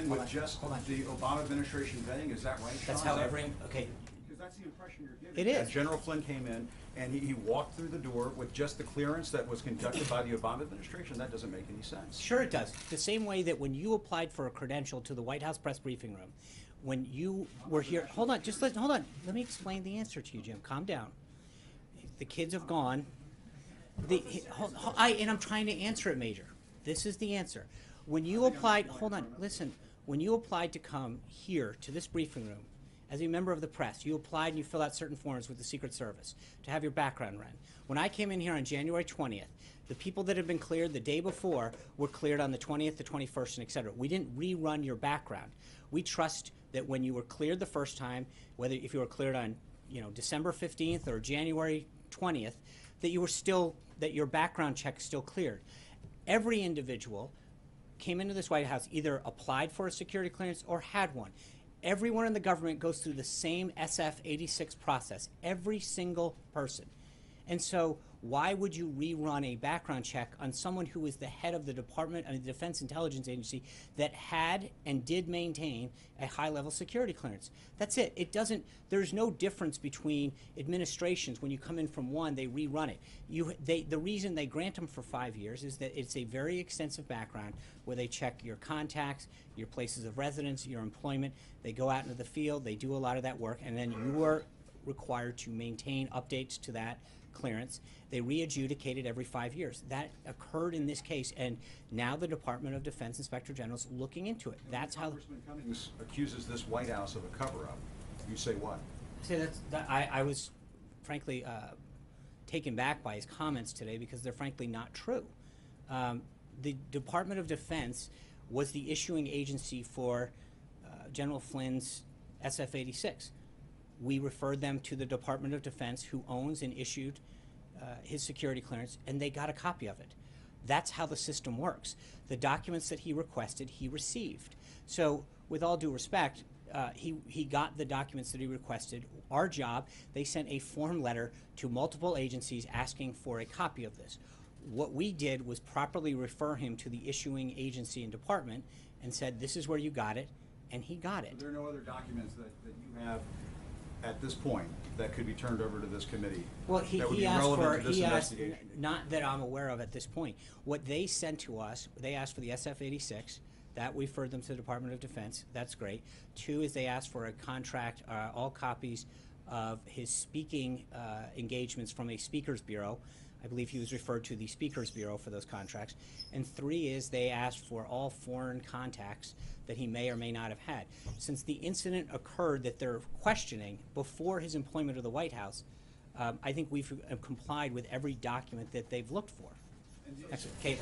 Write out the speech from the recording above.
in with just the Obama administration vetting, is that right, Sean? That's how every, okay. Because that's the impression you're giving. It is. General Flynn came in and he walked through the door with just the clearance that was conducted by the Obama administration. That doesn't make any sense. Sure it does. The same way that when you applied for a credential to the White House press briefing room, when you were here, hold on, hold on. Let me explain the answer to you, Jim. Calm down. The kids have gone. And I'm trying to answer it, Major. This is the answer. When you applied, hold on, listen. When you applied to come here to this briefing room, as a member of the press, you applied and you filled out certain forms with the Secret Service to have your background run. When I came in here on January 20th, the people that had been cleared the day before were cleared on the 20th, the 21st, and et cetera. We didn't rerun your background. We trust that when you were cleared the first time, whether if you were cleared on December 15th or January 20th, that you were still, that your background check still cleared. Every individual came into this White House, either applied for a security clearance or had one. Everyone in the government goes through the same SF-86 process, every single person. And so why would you rerun a background check on someone who is the head of the Department of the Defense Intelligence Agency that had and did maintain a high-level security clearance? That's it. It doesn't, there's no difference between administrations. When you come in from one, they rerun it. The reason they grant them for 5 years is that it's a very extensive background where they check your contacts, your places of residence, your employment. They go out into the field, they do a lot of that work, and then you are required to maintain updates to that clearance. They re-adjudicate it every 5 years. That occurred in this case, and now the Department of Defense Inspector General is looking into it. That's how. Congressman Cummings accuses this White House of a cover-up. You say what? I was frankly taken back by his comments today because they're frankly not true. The Department of Defense was the issuing agency for General Flynn's SF-86. We referred them to the Department of Defense, who owns and issued his security clearance, and they got a copy of it. That's how the system works. The documents that he requested, he received. So with all due respect, he got the documents that he requested. Our job, they sent a form letter to multiple agencies asking for a copy of this. What we did was properly refer him to the issuing agency and department and said, this is where you got it, and he got it. Are there no other documents that you have at this point that could be turned over to this committee? Well, he asked, not that I'm aware of at this point. What they sent to us, they asked for the SF-86. That we referred them to the Department of Defense. That's great. 2 is they asked for a contract, all copies of his speaking engagements from a speakers bureau. I believe he was referred to the Speakers Bureau for those contracts. And 3 is they asked for all foreign contacts that he may or may not have had. Since the incident occurred that they're questioning before his employment of the White House, I think we've complied with every document that they've looked for. Excellent. Kate.